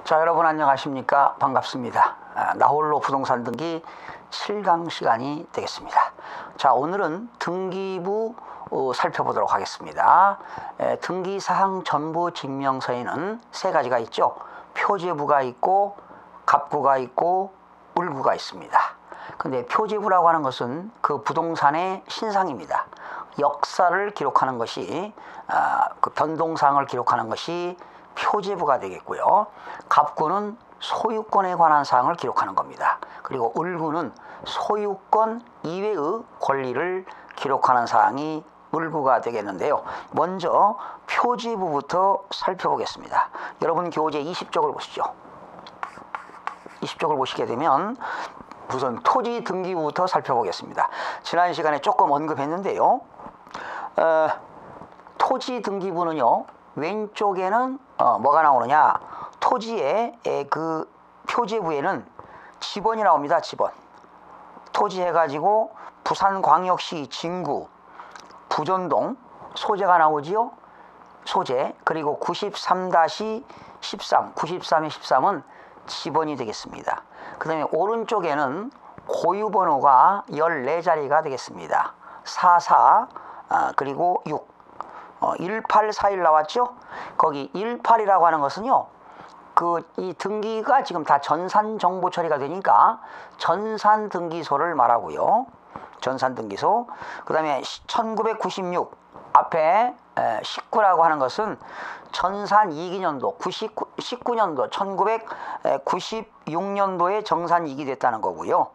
자, 여러분 안녕하십니까? 반갑습니다. 나홀로 부동산 등기 7강 시간이 되겠습니다. 자, 오늘은 등기부 살펴보도록 하겠습니다. 등기사항 전부 증명서에는 세 가지가 있죠. 표제부가 있고 갑구가 있고 을구가 있습니다. 근데 표제부라고 하는 것은 그 부동산의 신상입니다. 역사를 기록하는 것이 그 변동사항을 기록하는 것이 표제부가 되겠고요. 갑구는 소유권에 관한 사항을 기록하는 겁니다. 그리고 을구는 소유권 이외의 권리를 기록하는 사항이 을구가 되겠는데요. 먼저 표제부부터 살펴보겠습니다. 여러분 교재 20쪽을 보시죠. 20쪽을 보시게 되면 우선 토지 등기부부터 살펴보겠습니다. 지난 시간에 조금 언급했는데요. 토지 등기부는요, 왼쪽에는 뭐가 나오느냐, 토지의 그 표제부에는 지번이 나옵니다. 지번. 토지 해가지고 부산광역시 진구 부전동 소재가 나오지요. 소재. 그리고 93-13 93의 13은 지번이 되겠습니다. 그 다음에 오른쪽에는 고유번호가 14자리가 되겠습니다. 44 그리고 6 1841 나왔죠. 거기 18이라고 하는 것은요, 이 등기가 지금 다 전산 정보 처리가 되니까 전산 등기소를 말하고요. 전산 등기소. 그 다음에 1996 앞에 19라고 하는 것은 전산 2기년도 19년도 1996년도에 정산 2기 됐다는 거고요.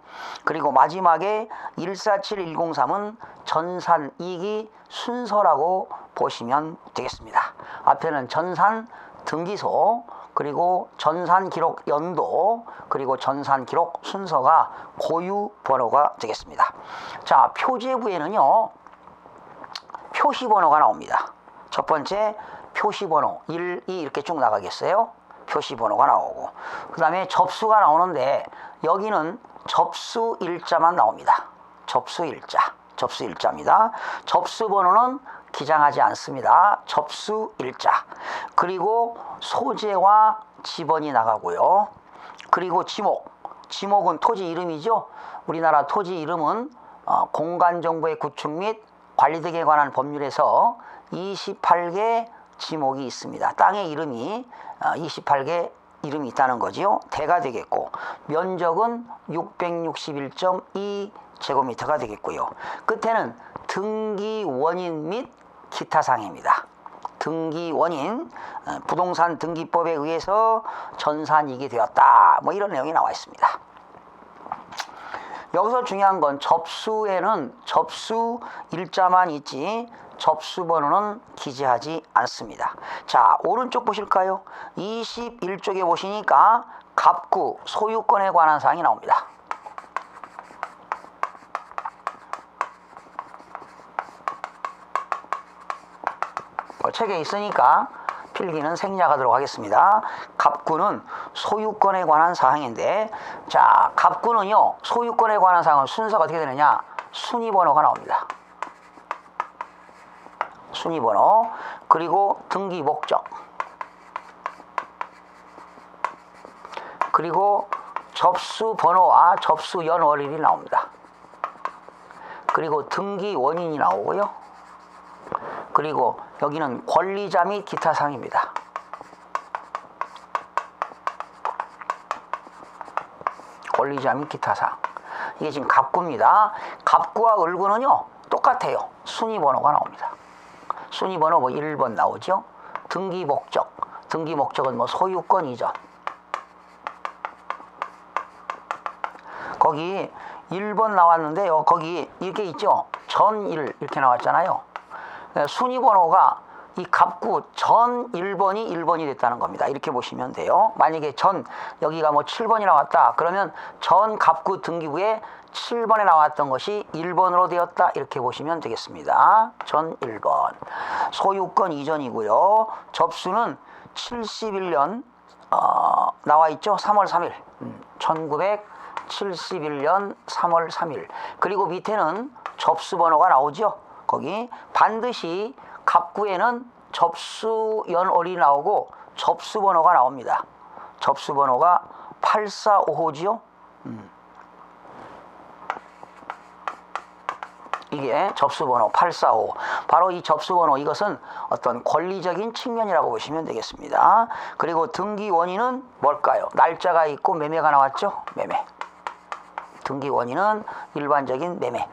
그리고 마지막에 147103은 전산 2기 순서라고 보시면 되겠습니다. 앞에는 전산 등기소, 그리고 전산 기록 연도, 그리고 전산 기록 순서가 고유 번호가 되겠습니다. 자, 표제부에는요, 표시번호가 나옵니다. 첫 번째 표시번호 1, 2 이렇게 쭉 나가겠어요. 표시번호가 나오고, 그 다음에 접수가 나오는데 여기는 접수일자만 나옵니다. 접수일자입니다. 접수번호는 기장하지 않습니다. 접수일자. 그리고 소재와 지번이 나가고요. 그리고 지목은 토지 이름이죠. 우리나라 토지 이름은 공간정보의 구축 및 관리 등에 관한 법률에서 28개 지목이 있습니다. 땅의 이름이 28개 이름이 있다는 거지요. 대가 되겠고, 면적은 661.2 제곱미터가 되겠고요. 끝에는 등기 원인 및 기타 사항입니다. 등기 원인, 부동산 등기법에 의해서 전산이익이 되었다, 뭐 이런 내용이 나와 있습니다. 여기서 중요한 건 접수에는 접수 일자만 있지 접수번호는 기재하지 않습니다. 자, 오른쪽 보실까요? 21쪽에 보시니까 갑구 소유권에 관한 사항이 나옵니다. 책에 있으니까 필기는 생략하도록 하겠습니다. 갑구는 소유권에 관한 사항인데, 자, 갑구는요, 소유권에 관한 사항은 순서가 어떻게 되느냐, 순위번호가 나옵니다. 순위번호. 그리고 등기 목적, 그리고 접수 번호와 접수 연월일이 나옵니다. 그리고 등기 원인이 나오고요. 그리고 여기는 권리자 및 기타 사항입니다. 권리자 및 기타 사항. 이게 지금 갑구입니다. 갑구와 을구는요, 똑같아요. 순위번호가 나옵니다. 순위번호 뭐 1번 나오죠. 등기 목적. 등기 목적은 뭐 소유권 이전. 거기 1번 나왔는데요. 거기 이렇게 있죠. 전1 이렇게 나왔잖아요. 순위번호가 이 갑구 전 1번이 1번이 됐다는 겁니다. 이렇게 보시면 돼요. 만약에 여기가 뭐 7번이 나왔다 그러면 전 갑구 등기부에 7번에 나왔던 것이 1번으로 되었다, 이렇게 보시면 되겠습니다. 전 1번. 소유권 이전이고요. 접수는 71년 나와 있죠. 3월 3일 1971년 3월 3일. 그리고 밑에는 접수번호가 나오죠. 거기 반드시 갑구에는 접수연월이 나오고 접수번호가 나옵니다. 접수 번호가 845호지요. 이게 접수번호 845. 바로 이 접수번호, 이것은 어떤 권리적인 측면이라고 보시면 되겠습니다. 그리고 등기 원인은 뭘까요? 날짜가 있고 매매가 나왔죠? 매매. 등기 원인은 일반적인 매매.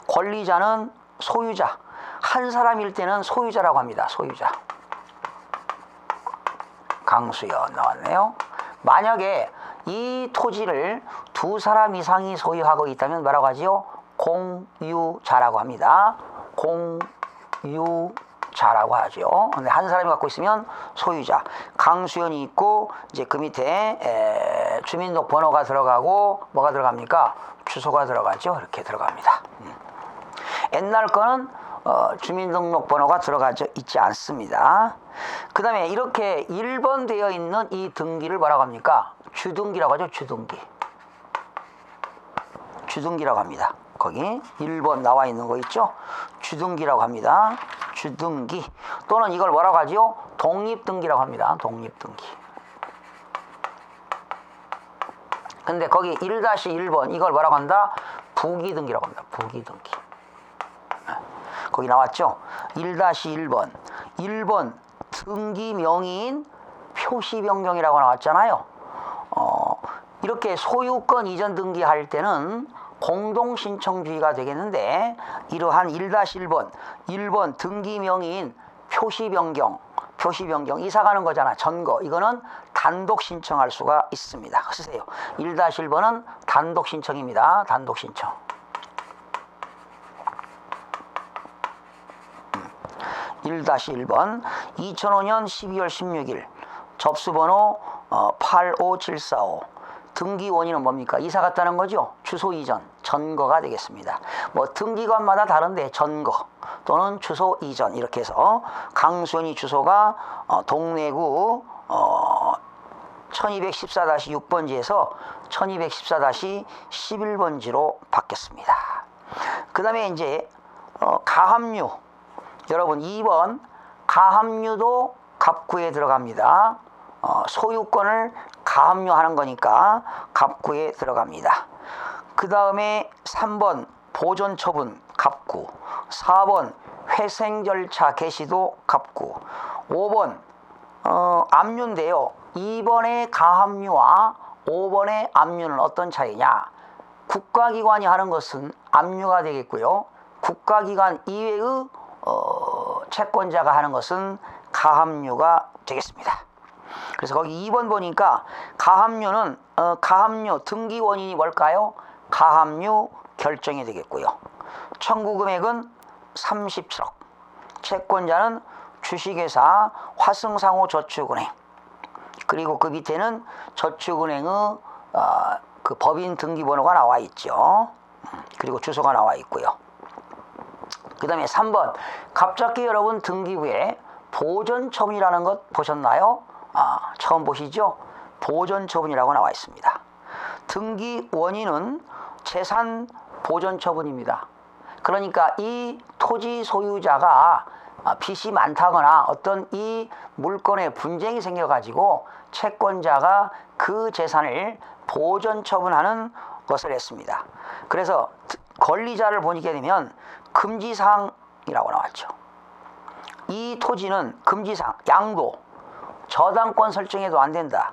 권리자는 소유자. 한 사람일 때는 소유자라고 합니다. 소유자. 강수연 나왔네요. 만약에 이 토지를 두 사람 이상이 소유하고 있다면 뭐라고 하지요? 공유자라고 합니다. 공유자라고 하죠. 근데 한 사람이 갖고 있으면 소유자. 강수연이 있고 이제 그 밑에 주민등록번호가 들어가고 뭐가 들어갑니까? 주소가 들어가죠. 이렇게 들어갑니다. 옛날 거는 주민등록번호가 들어가져 있지 않습니다. 그 다음에 이렇게 1번 되어 있는 이 등기를 뭐라고 합니까? 주등기라고 하죠. 주등기. 주등기라고 합니다. 거기 1번 나와 있는 거 있죠? 주등기라고 합니다. 주등기. 또는 이걸 뭐라고 하지요? 독립등기라고 합니다. 독립등기. 근데 거기 1-1번 이걸 뭐라고 한다? 부기등기라고 합니다. 부기등기. 거기 나왔죠? 1-1번. 1번 등기 명의인 표시 변경이라고 나왔잖아요. 이렇게 소유권 이전 등기할 때는 공동신청주의가 되겠는데, 이러한 1-1번, 1번 등기 명의인 표시 변경, 이사 가는 거잖아. 전거. 이거는 단독 신청할 수가 있습니다. 쓰세요. 1-1번은 단독 신청입니다. 단독 신청. 1-1번 2005년 12월 16일 접수번호 85745. 등기 원인은 뭡니까? 이사 갔다는 거죠. 주소 이전, 전거가 되겠습니다. 뭐 등기관마다 다른데 전거 또는 주소 이전 이렇게 해서 강수연이 주소가 동래구 1214-6번지에서 1214-11번지로 바뀌었습니다. 그 다음에 이제 가압류. 여러분 2번 가압류도 갑구에 들어갑니다. 소유권을 가압류하는 거니까 갑구에 들어갑니다. 그 다음에 3번 보존처분 갑구, 4번 회생 절차 개시도 갑구, 5번 압류인데요. 2번의 가압류와 5번의 압류는 어떤 차이냐? 국가기관이 하는 것은 압류가 되겠고요. 국가기관 이외의 채권자가 하는 것은 가압류가 되겠습니다. 그래서 거기 2번 보니까 가압류는 가압류 등기 원인이 뭘까요? 가압류 결정이 되겠고요. 청구 금액은 37억. 채권자는 주식회사 화승상호저축은행. 그리고 그 밑에는 저축은행의 그 법인 등기번호가 나와 있죠. 그리고 주소가 나와 있고요. 그 다음에 3번 갑작기 여러분 등기부에 보존처분이라는 것 보셨나요? 처음 보시죠? 보존처분이라고 나와 있습니다. 등기 원인은 재산 보존처분입니다. 그러니까 이 토지 소유자가 빚이 많다거나 어떤 이 물건에 분쟁이 생겨가지고 채권자가 그 재산을 보존처분하는 것을 했습니다. 그래서 권리자를 보니게 되면 금지사항이라고 나왔죠. 이 토지는 금지사항, 양도, 저당권 설정해도 안 된다.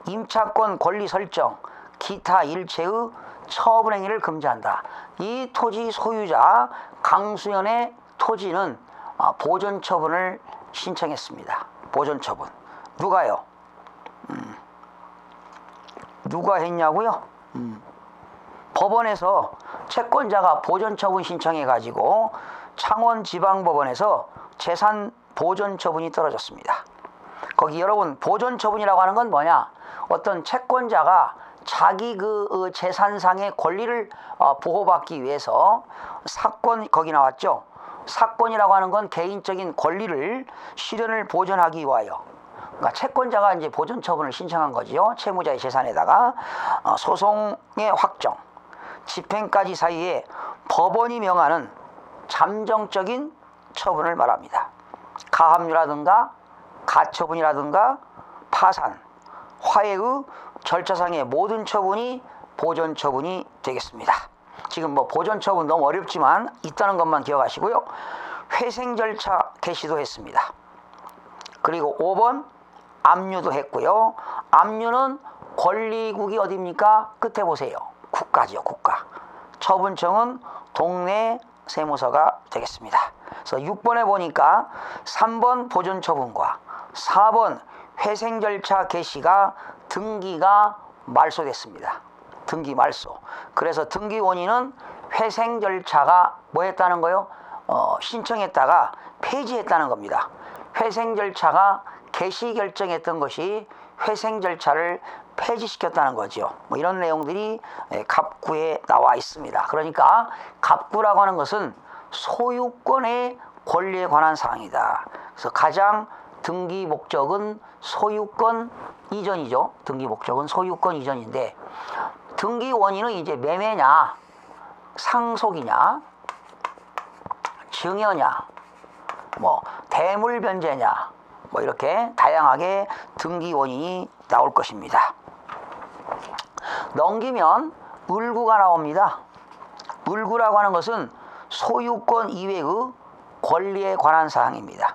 임차권 권리 설정, 기타 일체의 처분 행위를 금지한다. 이 토지 소유자 강수연의 토지는 보존처분을 신청했습니다. 보존처분. 누가요? 누가 했냐고요? 법원에서 채권자가 보존처분 신청해가지고 창원지방법원에서 재산 보존처분이 떨어졌습니다. 거기 여러분 보존처분이라고 하는 건 뭐냐? 어떤 채권자가 자기 그 재산상의 권리를 보호받기 위해서 사건, 거기 나왔죠? 사건이라고 하는 건 개인적인 권리를 실현을 보존하기 위하여, 그러니까 채권자가 이제 보존처분을 신청한 거지요. 채무자의 재산에다가 소송의 확정, 집행까지 사이에 법원이 명하는 잠정적인 처분을 말합니다. 가압류라든가 가처분이라든가 파산, 화해의 절차상의 모든 처분이 보존 처분이 되겠습니다. 지금 뭐 보존 처분 너무 어렵지만 있다는 것만 기억하시고요. 회생 절차 개시도 했습니다. 그리고 5번 압류도 했고요. 압류는 권리국이 어디입니까? 끝에 보세요. 국가지요, 국가. 처분청은 동네 세무서가 되겠습니다. 그래서 6번에 보니까 3번 보존 처분과 4번 회생 절차 개시가 등기가 말소됐습니다. 등기 말소. 그래서 등기 원인은 회생 절차가 뭐 했다는 거요? 신청했다가 폐지했다는 겁니다. 회생 절차가 개시 결정했던 것이 회생 절차를 폐지시켰다는 거죠. 뭐 이런 내용들이 갑구에 나와 있습니다. 그러니까 갑구라고 하는 것은 소유권의 권리에 관한 사항이다. 그래서 가장 등기 목적은 소유권 이전이죠. 등기 목적은 소유권 이전인데 등기 원인은 이제 매매냐, 상속이냐, 증여냐, 뭐 대물 변제냐, 뭐 이렇게 다양하게 등기 원인이 나올 것입니다. 넘기면 을구가 나옵니다. 을구라고 하는 것은 소유권 이외의 권리에 관한 사항입니다.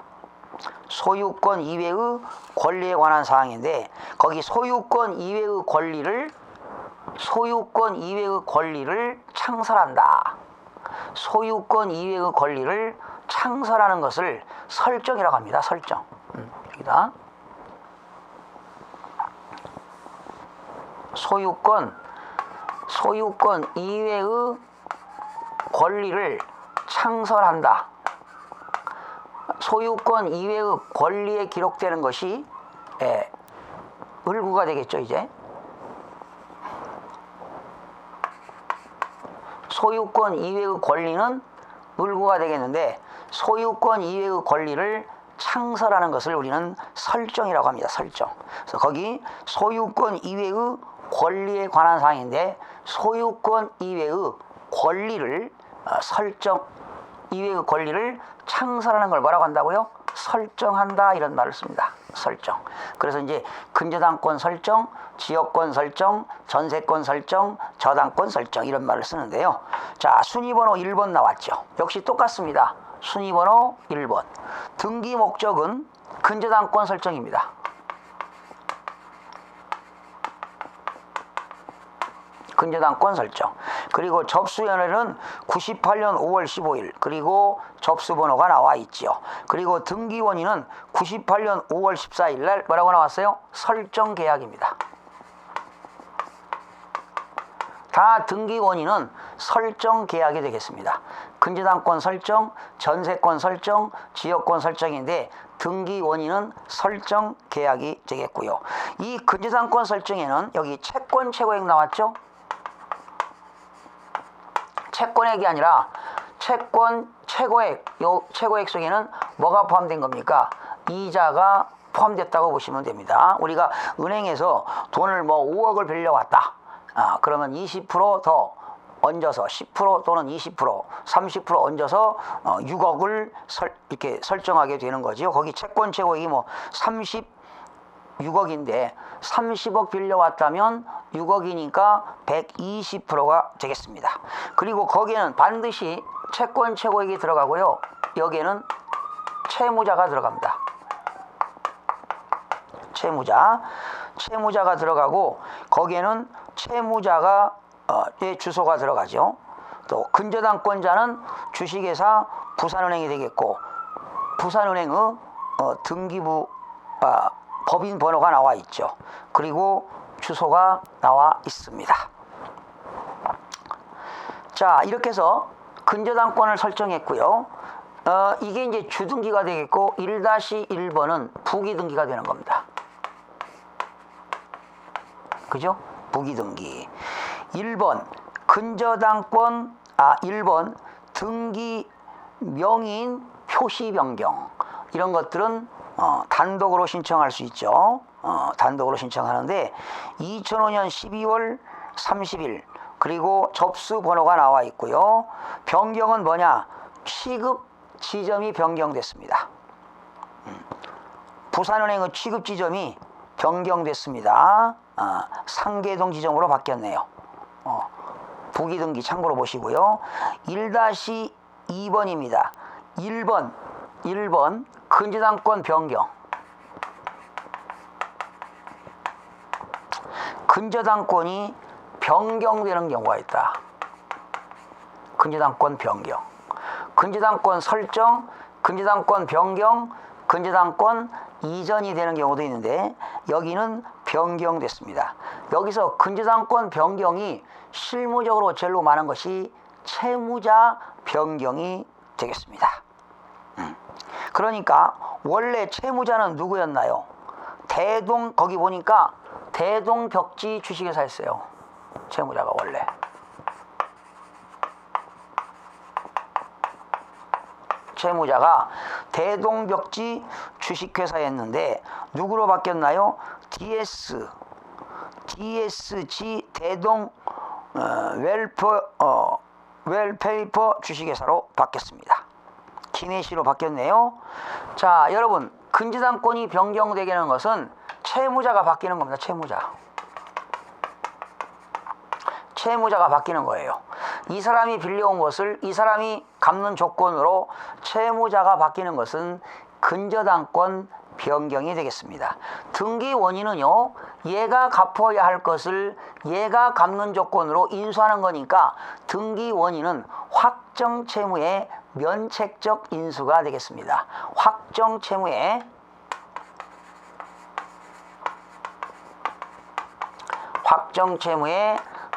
소유권 이외의 권리에 관한 사항인데 거기 소유권 이외의 권리를 창설한다. 소유권 이외의 권리를 창설하는 것을 설정이라고 합니다. 설정. 여기다. 소유권 이외의 권리를 창설한다. 소유권 이외의 권리에 기록되는 것이 을구가 되겠죠. 이제 소유권 이외의 권리는 을구가 되겠는데 소유권 이외의 권리를 창설하는 것을 우리는 설정이라고 합니다. 설정. 그래서 거기 소유권 이외의 권리에 관한 사항인데 소유권 이외의 권리를 이외의 권리를 창설하는 걸 뭐라고 한다고요? 설정한다 이런 말을 씁니다. 설정. 그래서 이제 근저당권 설정, 지역권 설정, 전세권 설정, 저당권 설정 이런 말을 쓰는데요. 자, 순위번호 1번 나왔죠. 역시 똑같습니다. 순위번호 1번. 등기 목적은 근저당권 설정입니다. 근저당권 설정. 그리고 접수연회는 98년 5월 15일. 그리고 접수번호가 나와 있죠. 그리고 등기원인은 98년 5월 14일 날 뭐라고 나왔어요? 설정 계약입니다. 다 등기원인은 설정 계약이 되겠습니다. 근저당권 설정, 전세권 설정, 지역권 설정인데 등기원인은 설정 계약이 되겠고요. 이 근저당권 설정에는 여기 채권 최고액 나왔죠? 채권액이 아니라 채권 최고액, 요 최고액 속에는 뭐가 포함된 겁니까? 이자가 포함됐다고 보시면 됩니다. 우리가 은행에서 돈을 뭐 5억을 빌려왔다. 그러면 20% 얹어서 10% 또는 20%, 30% 얹어서 6억을 이렇게 설정하게 되는 거죠. 거기 채권 최고액이 뭐 36억인데 30억 빌려왔다면 6억이니까 120%가 되겠습니다. 그리고 거기에는 반드시 채권 최고액이 들어가고요. 여기에는 채무자가 들어갑니다. 채무자가 들어가고 거기에는 채무자가 주소가 들어가죠. 또 근저당권자는 주식회사 부산은행이 되겠고 부산은행의 등기부 법인 번호가 나와 있죠. 그리고 주소가 나와 있습니다. 자, 이렇게 해서 근저당권을 설정했고요. 이게 이제 주등기가 되겠고 1-1번은 부기등기가 되는 겁니다. 그죠? 부기등기. 1번 근저당권 1번 등기 명의인 표시 변경 이런 것들은 단독으로 신청할 수 있죠. 단독으로 신청하는데 2005년 12월 30일 그리고 접수 번호가 나와 있고요. 변경은 뭐냐? 취급 지점이 변경됐습니다. 부산은행의 취급 지점이 변경됐습니다. 상계동 지점으로 바뀌었네요. 부기등기 참고로 보시고요. 1-2번입니다. 1번 근저당권 변경. 근저당권이 변경되는 경우가 있다. 근저당권 변경. 근저당권 설정, 근저당권 변경, 근저당권 이전이 되는 경우도 있는데 여기는 변경됐습니다. 여기서 근저당권 변경이 실무적으로 제일 많은 것이 채무자 변경이 되겠습니다. 그러니까 원래 채무자는 누구였나요? 거기 보니까 대동벽지 주식회사였어요. 채무자가 원래. 채무자가 대동벽지 주식회사였는데 누구로 바뀌었나요? DSG 대동 웰페이퍼 주식회사로 바뀌었습니다. 기내시로 바뀌었네요. 자, 여러분, 근저당권이 변경되게 하는 것은 채무자가 바뀌는 겁니다. 채무자가 바뀌는 거예요. 이 사람이 빌려온 것을 이 사람이 갚는 조건으로 채무자가 바뀌는 것은 근저당권 변경이 되겠습니다. 등기 원인은요, 얘가 갚아야 할 것을 얘가 갚는 조건으로 인수하는 거니까 등기 원인은 확정 채무의 면책적 인수가 되겠습니다. 확정 채무의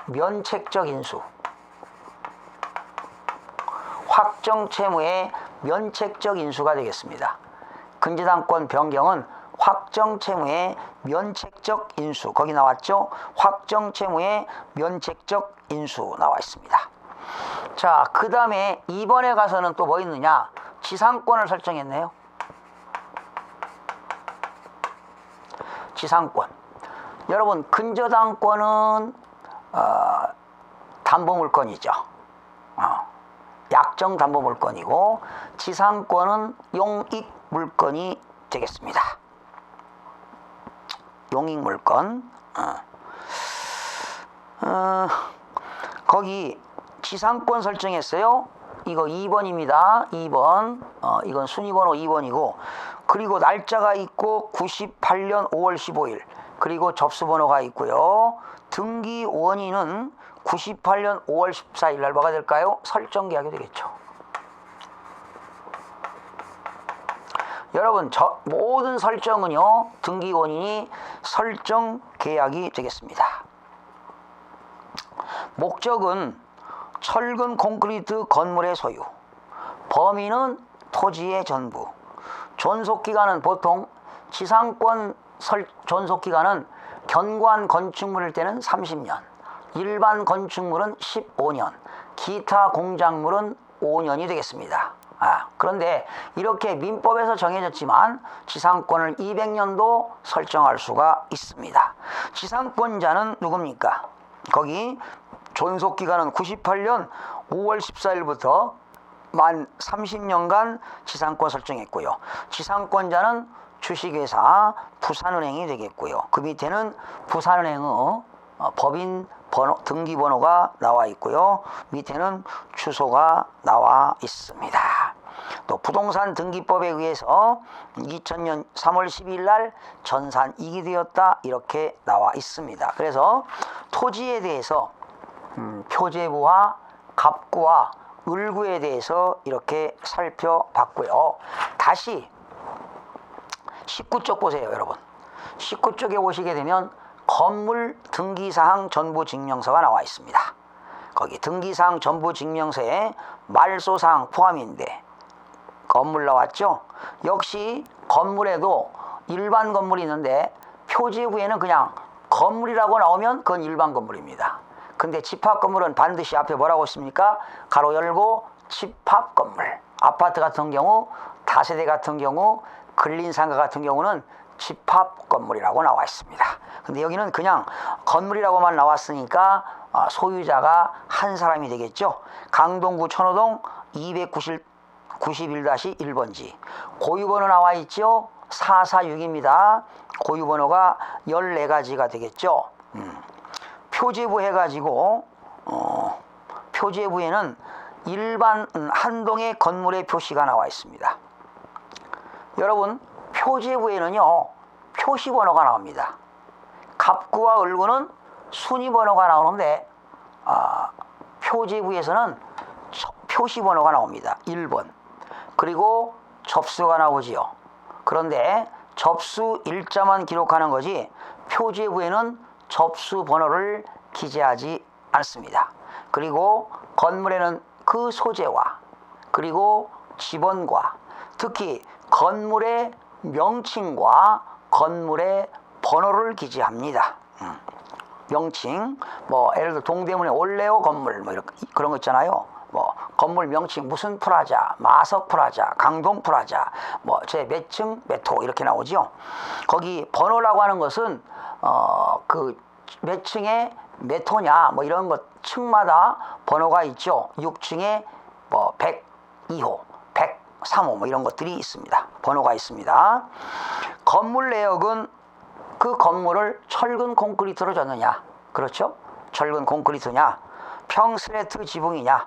면책적 인수. 확정 채무의 면책적 인수가 되겠습니다. 근저당권 변경은 확정 채무의 면책적 인수. 거기 나왔죠? 확정 채무의 면책적 인수 나와 있습니다. 자, 그 다음에 2번에 가서는 또 뭐 있느냐? 지상권을 설정했네요. 지상권. 여러분, 근저당권은 담보물건이죠. 약정 담보물건이고 지상권은 용익물건이 되겠습니다. 용익물건. 거기 지상권 설정했어요. 이거 2번입니다. 2번. 이건 순위번호 2번이고 그리고 날짜가 있고 98년 5월 15일 그리고 접수번호가 있고요. 등기 원인은 98년 5월 14일 날 뭐가 될까요? 설정계약이 되겠죠. 여러분, 모든 설정은요, 등기 원인이 설정계약이 되겠습니다. 목적은 철근 콘크리트 건물의 소유, 범위는 토지의 전부, 존속기간은 보통 지상권 존속기간은 견관 건축물일 때는 30년, 일반 건축물은 15년, 기타 공작물은 5년이 되겠습니다. 그런데 이렇게 민법에서 정해졌지만 지상권을 200년도 설정할 수가 있습니다. 지상권자는 누굽니까? 거기 존속기간은 98년 5월 14일부터 만 30년간 지상권 설정했고요. 지상권자는 주식회사 부산은행이 되겠고요. 그 밑에는 부산은행의 법인 번호, 등기번호가 나와 있고요. 밑에는 주소가 나와 있습니다. 또 부동산 등기법에 의해서 2000년 3월 12일 날 전산 이기되었다 이렇게 나와 있습니다. 그래서 토지에 대해서 표제부와 갑구와 을구에 대해서 이렇게 살펴봤고요. 다시 19쪽 보세요, 여러분. 19쪽에 오시게 되면 건물 등기사항 전부증명서가 나와 있습니다. 거기 등기사항 전부증명서에 말소사항 포함인데 건물 나왔죠? 역시 건물에도 일반 건물이 있는데 표지부에는 그냥 건물이라고 나오면 그건 일반 건물입니다. 근데 집합건물은 반드시 앞에 뭐라고 있습니까? 가로 열고 집합건물. 아파트 같은 경우, 다세대 같은 경우, 근린상가 같은 경우는 집합건물이라고 나와 있습니다. 근데 여기는 그냥 건물이라고만 나왔으니까 소유자가 한 사람이 되겠죠. 강동구 천호동 291-1번지 고유번호 나와 있죠. 446입니다. 고유 번호가 14가지가 되겠죠. 표제부 해가지고 표제부에는 일반 한동의 건물의 표시가 나와 있습니다. 여러분, 표제부에는요 표시번호가 나옵니다. 갑구와 을구는 순위번호가 나오는데 표제부에서는 표시번호가 나옵니다. 1번. 그리고 접수가 나오지요. 그런데 접수 일자만 기록하는 거지 표제부에는 접수 번호를 기재하지 않습니다. 그리고 건물에는 그 소재와 그리고 지번과 특히 건물의 명칭과 건물의 번호를 기재합니다. 명칭, 뭐 예를 들어 동대문의 올레오 건물 뭐 이런 그런 거 있잖아요. 뭐 건물 명칭 무슨 프라자, 마석 프라자, 강동 프라자, 뭐 제 몇 층, 몇 호 이렇게 나오죠. 거기 번호라고 하는 것은 그 몇 층에 몇 호냐 뭐 이런 것 층마다 번호가 있죠. 6층에 뭐 102호, 103호 뭐 이런 것들이 있습니다. 번호가 있습니다. 건물 내역은 그 건물을 철근 콘크리트로 졌느냐, 그렇죠? 철근 콘크리트냐, 평스레트 지붕이냐,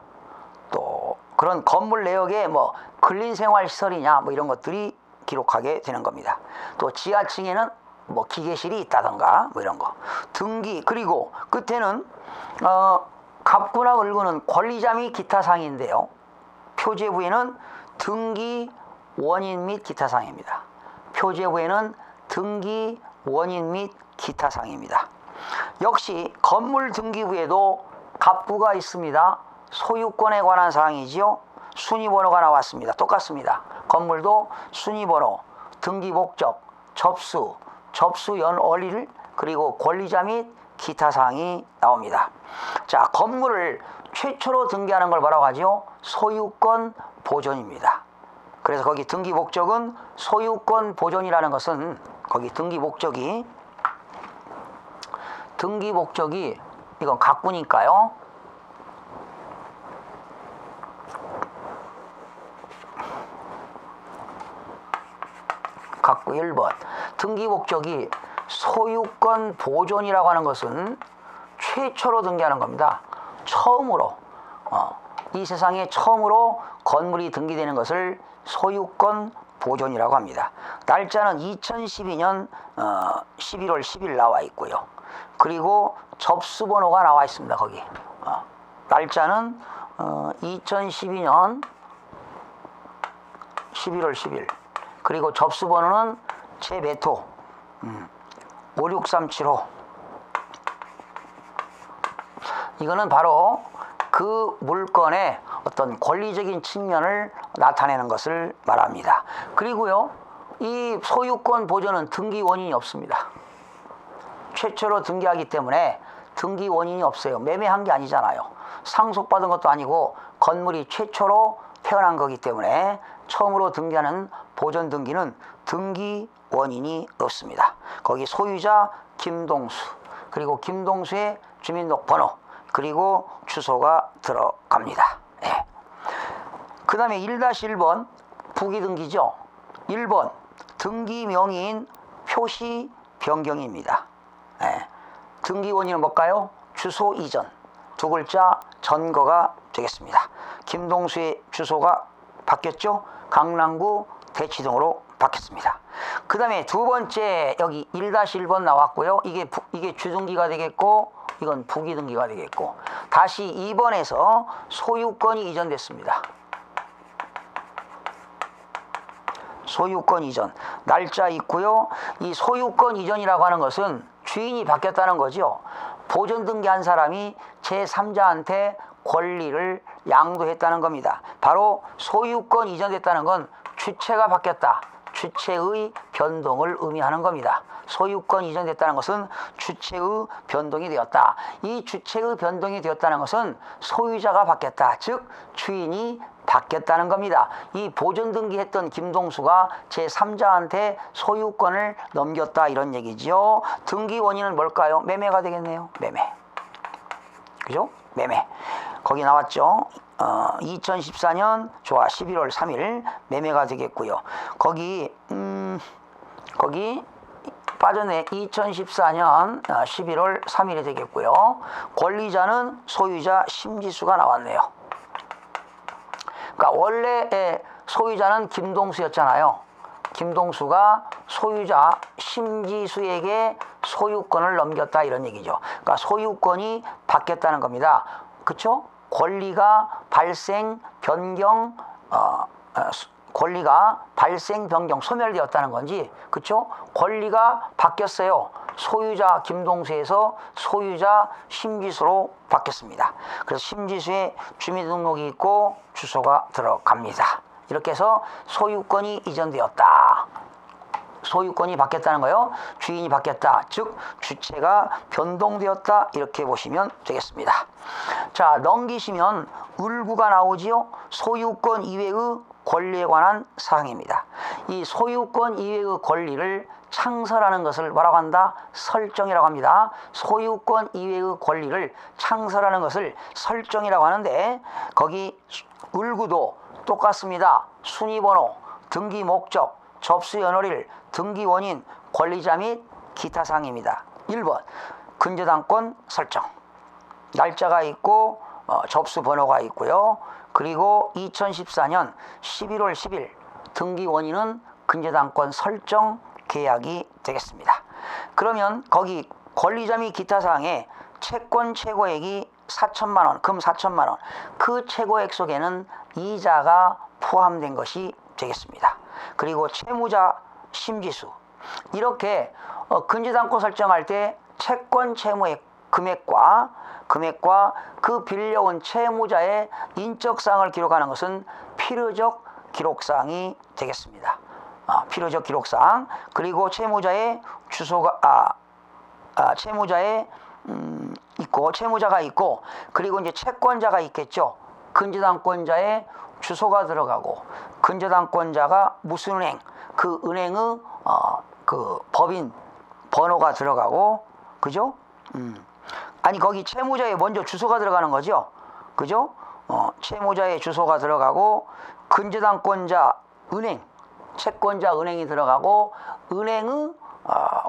또 그런 건물 내역에 뭐 근린생활시설이냐 뭐 이런 것들이 기록하게 되는 겁니다. 또 지하층에는 뭐 기계실이 있다던가 뭐 이런 거, 등기, 그리고 끝에는 갑구나 을구는 권리자 및 기타 사항인데요. 표제부에는 등기, 원인 및 기타 사항입니다. 표제부에는 등기, 원인 및 기타 사항입니다. 역시 건물 등기부에도 갑구가 있습니다. 소유권에 관한 사항이지요. 순위번호가 나왔습니다. 똑같습니다. 건물도 순위번호, 등기 목적, 접수, 접수 연원리를 그리고 권리자 및 기타 사항이 나옵니다. 자, 건물을 최초로 등기하는 걸 뭐라고 하죠? 소유권 보존입니다. 그래서 거기 등기 목적은 소유권 보존이라는 것은 거기 등기 목적이 이건 갑구니까요. 갑구 1번. 등기 목적이 소유권 보존이라고 하는 것은 최초로 등기하는 겁니다. 처음으로 이 세상에 처음으로 건물이 등기되는 것을 소유권 보존이라고 합니다. 날짜는 2012년 11월 10일 나와 있고요. 그리고 접수번호가 나와 있습니다. 거기 날짜는 2012년 11월 10일. 그리고 접수번호는 제 몇 호 56375. 이거는 바로 그 물건의 어떤 권리적인 측면을 나타내는 것을 말합니다. 그리고요, 이 소유권 보존은 등기 원인이 없습니다. 최초로 등기하기 때문에 등기 원인이 없어요. 매매한 게 아니잖아요. 상속받은 것도 아니고 건물이 최초로 태어난 거기 때문에 처음으로 등기하는 보존 등기는 등기 원인이 없습니다. 거기 소유자 김동수, 그리고 김동수의 주민등록번호, 그리고 주소가 들어갑니다. 예. 그 다음에 1-1번 부기등기죠. 1번 등기 명의인 표시 변경입니다. 예. 등기 원인은 뭘까요? 주소 이전, 두 글자 전거가 되겠습니다. 김동수의 주소가 바뀌었죠. 강남구 대치동으로 바뀌었습니다. 그 다음에 두 번째 여기 1-1번 나왔고요. 이게 주등기가 되겠고 이건 부기등기가 되겠고, 다시 2번에서 소유권이 이전됐습니다. 소유권 이전 날짜 있고요. 이 소유권 이전이라고 하는 것은 주인이 바뀌었다는 거죠. 보존 등기한 사람이 제3자한테 권리를 양도했다는 겁니다. 바로 소유권 이전됐다는 건 주체가 바뀌었다, 주체의 변동을 의미하는 겁니다. 소유권 이전됐다는 것은 주체의 변동이 되었다. 이 주체의 변동이 되었다는 것은 소유자가 바뀌었다, 즉 주인이 바뀌었다는 겁니다. 이 보존 등기했던 김동수가 제3자한테 소유권을 넘겼다, 이런 얘기죠. 등기 원인은 뭘까요? 매매가 되겠네요. 매매. 그죠? 매매. 거기 나왔죠. 2014년 11월 3일 매매가 되겠고요. 거기 빠졌네. 2014년 11월 3일이 되겠고요. 권리자는 소유자 심지수가 나왔네요. 그러니까 원래 소유자는 김동수였잖아요. 김동수가 소유자 심지수에게 소유권을 넘겼다 이런 얘기죠. 그러니까 소유권이 바뀌었다는 겁니다. 그렇죠? 권리가 발생, 변경, 권리가 발생, 변경, 소멸되었다는 건지, 그렇죠? 권리가 바뀌었어요. 소유자 김동수에서 소유자 심지수로 바뀌었습니다. 그래서 심지수에 주민등록이 있고 주소가 들어갑니다. 이렇게 해서 소유권이 이전되었다. 소유권이 바뀌었다는 거요. 주인이 바뀌었다. 즉 주체가 변동되었다. 이렇게 보시면 되겠습니다. 자, 넘기시면 을구가 나오지요. 소유권 이외의 권리에 관한 사항입니다. 이 소유권 이외의 권리를 창설하는 것을 뭐라고 한다? 설정이라고 합니다. 소유권 이외의 권리를 창설하는 것을 설정이라고 하는데 거기 을구도 똑같습니다. 순위번호, 등기 목적, 접수 연월일, 등기 원인, 권리자 및 기타 사항입니다. 1번 근저당권 설정. 날짜가 있고 접수 번호가 있고요. 그리고 2014년 11월 10일 등기 원인은 근저당권 설정 계약이 되겠습니다. 그러면 거기 권리자 및 기타 사항에 채권 최고액이 4천만 원, 금 4천만 원. 그 최고액 속에는 이자가 포함된 것이 되겠습니다. 그리고 채무자 심지수. 이렇게 근저당권 설정할 때 채권 채무액 금액과 그 빌려온 채무자의 인적사항을 기록하는 것은 필요적 기록사항이 되겠습니다. 필요적 기록사항. 그리고 채무자의 주소가 채무자의 있고 채무자가 있고 그리고 이제 채권자가 있겠죠. 근저당권자의 주소가 들어가고 근저당권자가 무슨 은행, 그 은행의 그 법인 번호가 들어가고, 그죠? 아니 거기 채무자의 먼저 주소가 들어가는 거죠. 그죠? 채무자의 주소가 들어가고 근저당권자 은행, 채권자 은행이 들어가고 은행의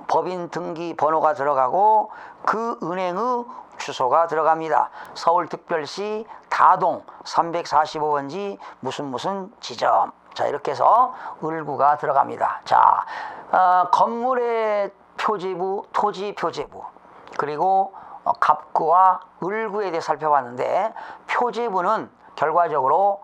법인 등기 번호가 들어가고 그 은행의 주소가 들어갑니다. 서울특별시 다동 345번지 무슨 지점. 자, 이렇게 해서 을구가 들어갑니다. 자, 건물의 표제부, 토지 표제부, 그리고 갑구와 을구에 대해 살펴봤는데 표제부는 결과적으로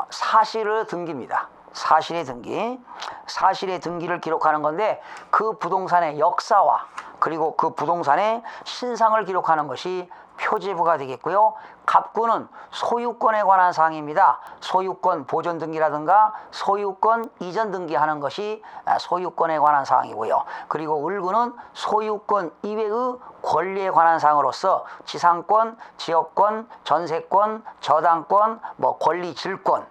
사실의 등기입니다. 사실의 등기, 사실의 등기를 기록하는 건데 그 부동산의 역사와 그리고 그 부동산의 신상을 기록하는 것이 표제부가 되겠고요. 갑구는 소유권에 관한 사항입니다. 소유권 보존 등기라든가 소유권 이전 등기하는 것이 소유권에 관한 사항이고요. 그리고 을구는 소유권 이외의 권리에 관한 사항으로서 지상권, 지역권, 전세권, 저당권, 권리 질권,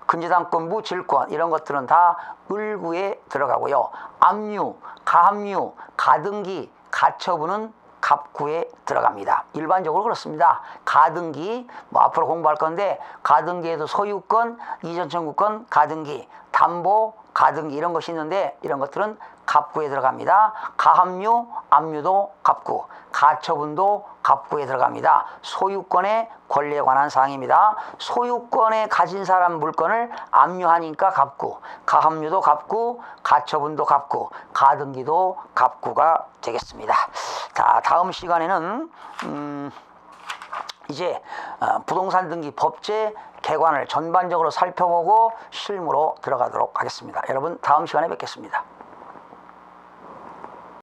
근저당권부 질권 이런 것들은 다 을구에 들어가고요. 압류, 가압류, 가등기, 가처분은 갑구에 들어갑니다. 일반적으로 그렇습니다. 가등기, 앞으로 공부할 건데 가등기에도 소유권, 이전 청구권, 가등기, 담보, 가등기 이런 것이 있는데 이런 것들은 갑구에 들어갑니다. 가압류, 압류도 갑구, 가처분도 갑구에 들어갑니다. 소유권의 권리에 관한 사항입니다. 소유권에 가진 사람 물건을 압류하니까 갑구, 가압류도 갑구, 가처분도 갑구, 가등기도 갑구가 되겠습니다. 자, 다음 시간에는 이제 부동산 등기 법제 개관을 전반적으로 살펴보고 실무로 들어가도록 하겠습니다. 여러분 다음 시간에 뵙겠습니다.